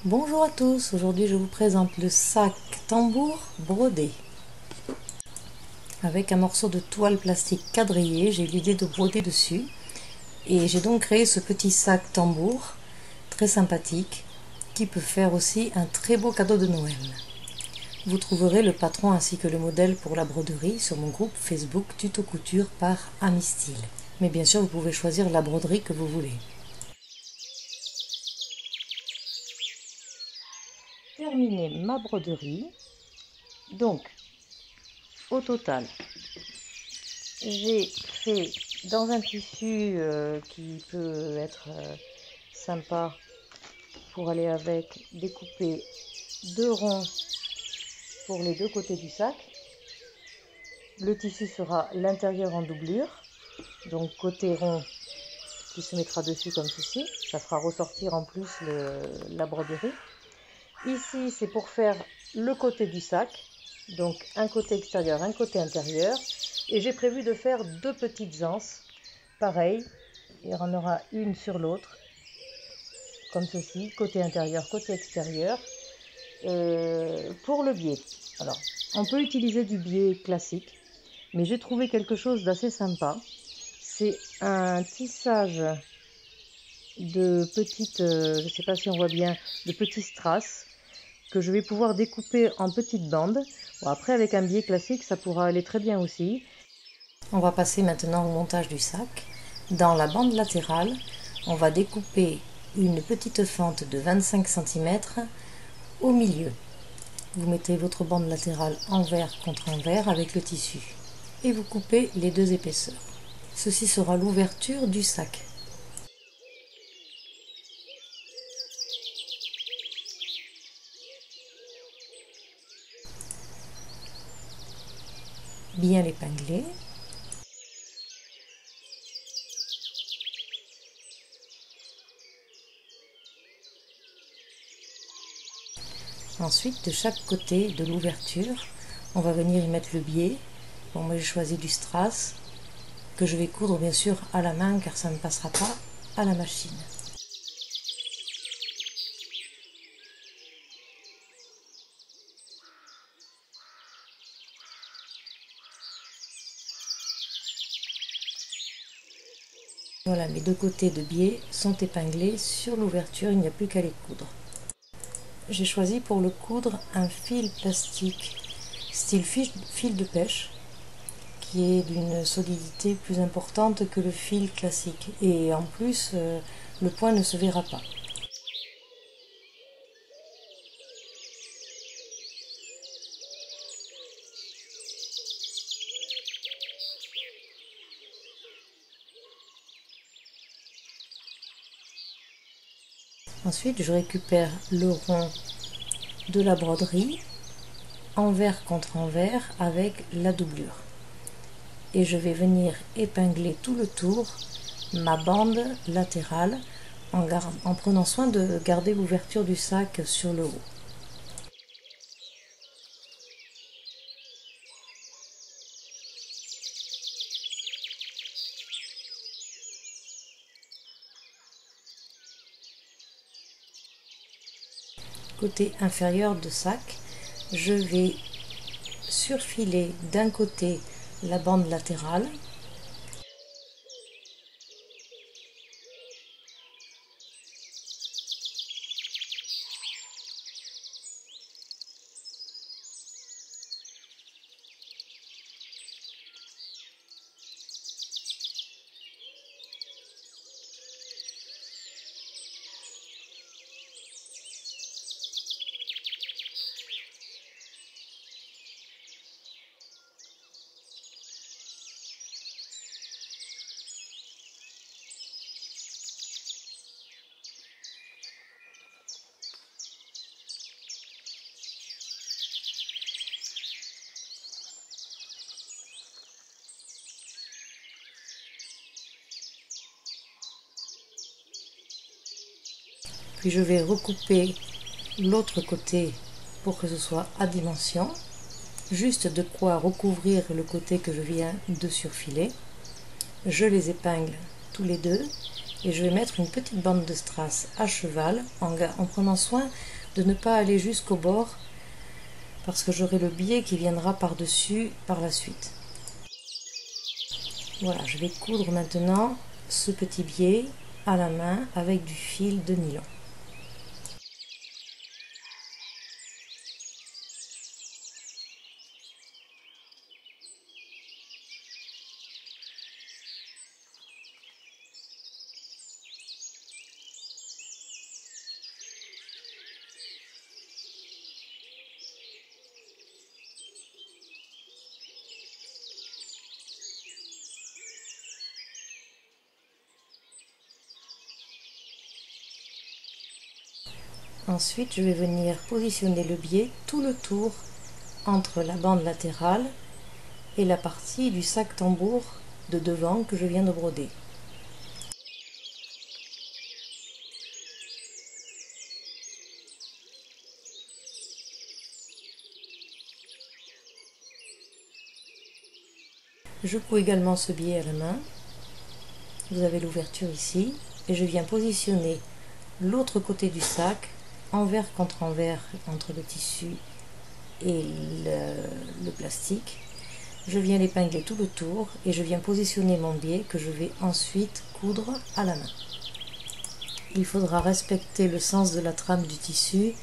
Bonjour à tous, aujourd'hui je vous présente le sac tambour brodé. Avec un morceau de toile plastique quadrillé, j'ai eu l'idée de broder dessus. Et j'ai donc créé ce petit sac tambour, très sympathique, qui peut faire aussi un très beau cadeau de Noël. Vous trouverez le patron ainsi que le modèle pour la broderie sur mon groupe Facebook Tuto Couture par Amistyle. Mais bien sûr, vous pouvez choisir la broderie que vous voulez. Terminé ma broderie. Donc, au total, j'ai fait dans un tissu qui peut être sympa pour aller avec, découper 2 ronds pour les 2 côtés du sac. Le tissu sera l'intérieur en doublure, donc côté rond qui se mettra dessus comme ceci, ça fera ressortir en plus la broderie. Ici c'est pour faire le côté du sac, donc un côté extérieur, un côté intérieur, et j'ai prévu de faire 2 petites anses, pareil, il y en aura une sur l'autre, comme ceci, côté intérieur, côté extérieur. Pour le biais, alors on peut utiliser du biais classique, mais j'ai trouvé quelque chose d'assez sympa. C'est un tissage de petites, je ne sais pas si on voit bien, de petits strass que je vais pouvoir découper en petites bandes. Bon, après avec un biais classique ça pourra aller très bien aussi. On va passer maintenant au montage du sac. Dans la bande latérale, on va découper une petite fente de 25 cm au milieu. Vous mettez votre bande latérale envers contre envers avec le tissu et vous coupez les 2 épaisseurs. Ceci sera l'ouverture du sac. Bien l'épingler. Ensuite, de chaque côté de l'ouverture, on va venir y mettre le biais. Bon, moi j'ai choisi du strass que je vais coudre bien sûr à la main car ça ne passera pas à la machine. Voilà, mes 2 côtés de biais sont épinglés sur l'ouverture, il n'y a plus qu'à les coudre. J'ai choisi pour le coudre un fil plastique style fil de pêche qui est d'une solidité plus importante que le fil classique et en plus le point ne se verra pas. Ensuite je récupère le rond de la broderie envers contre envers avec la doublure et je vais venir épingler tout le tour ma bande latérale en prenant soin de garder l'ouverture du sac sur le haut. Côté inférieur de sac, je vais surfiler d'un côté la bande latérale puis je vais recouper l'autre côté pour que ce soit à dimension, juste de quoi recouvrir le côté que je viens de surfiler. Je les épingle tous les 2 et je vais mettre une petite bande de strass à cheval en prenant soin de ne pas aller jusqu'au bord parce que j'aurai le biais qui viendra par-dessus par la suite. Voilà, je vais coudre maintenant ce petit biais à la main avec du fil de nylon. Ensuite, je vais venir positionner le biais tout le tour entre la bande latérale et la partie du sac tambour de devant que je viens de broder. Je couds également ce biais à la main. Vous avez l'ouverture ici et je viens positionner l'autre côté du sac envers contre envers entre le tissu et le plastique. Je viens l'épingler tout le tour et je viens positionner mon biais que je vais ensuite coudre à la main. Il faudra respecter le sens de la trame du tissu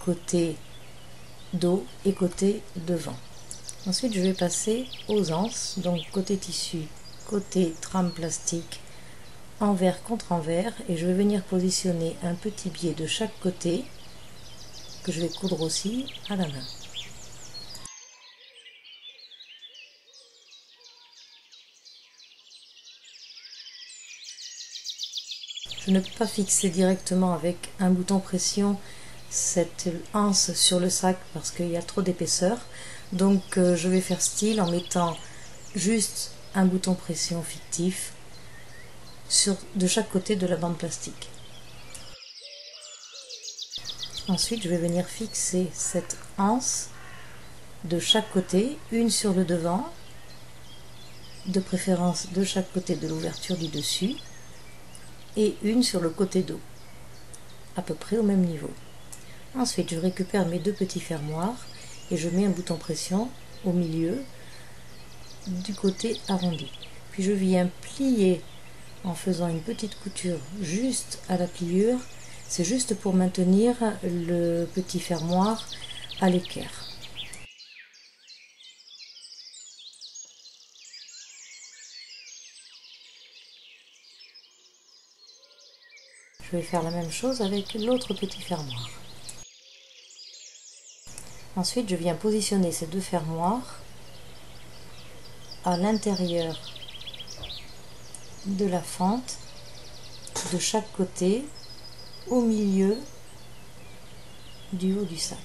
côté dos et côté devant. Ensuite je vais passer aux anses, donc côté tissu, côté trame plastique, envers contre envers, et je vais venir positionner un petit biais de chaque côté que je vais coudre aussi à la main. Je ne peux pas fixer directement avec un bouton pression cette anse sur le sac parce qu'il y a trop d'épaisseur, donc je vais faire style en mettant juste un bouton pression fictif de chaque côté de la bande plastique. Ensuite je vais venir fixer cette anse de chaque côté, une sur le devant, de préférence de chaque côté de l'ouverture du dessus, et une sur le côté dos, à peu près au même niveau. Ensuite je récupère mes deux petits fermoirs et je mets un bouton pression au milieu du côté arrondi. Puis je viens plier en faisant une petite couture juste à la pliure. C'est juste pour maintenir le petit fermoir à l'équerre. Je vais faire la même chose avec l'autre petit fermoir. Ensuite, je viens positionner ces deux fermoirs à l'intérieur de la fente de chaque côté au milieu du haut du sac.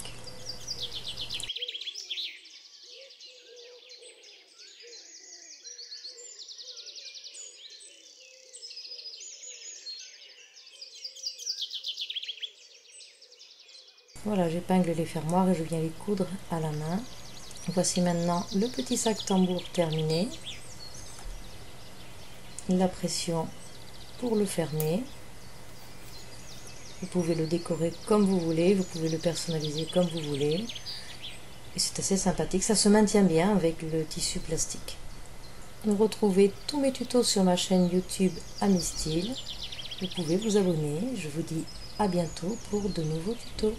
Voilà, j'épingle les fermoirs et je viens les coudre à la main. Voici maintenant le petit sac tambour terminé. La pression pour le fermer. Vous pouvez le décorer comme vous voulez, vous pouvez le personnaliser comme vous voulez. Et c'est assez sympathique, ça se maintient bien avec le tissu plastique. Vous retrouvez tous mes tutos sur ma chaîne YouTube AmiStyle. Vous pouvez vous abonner. Je vous dis à bientôt pour de nouveaux tutos.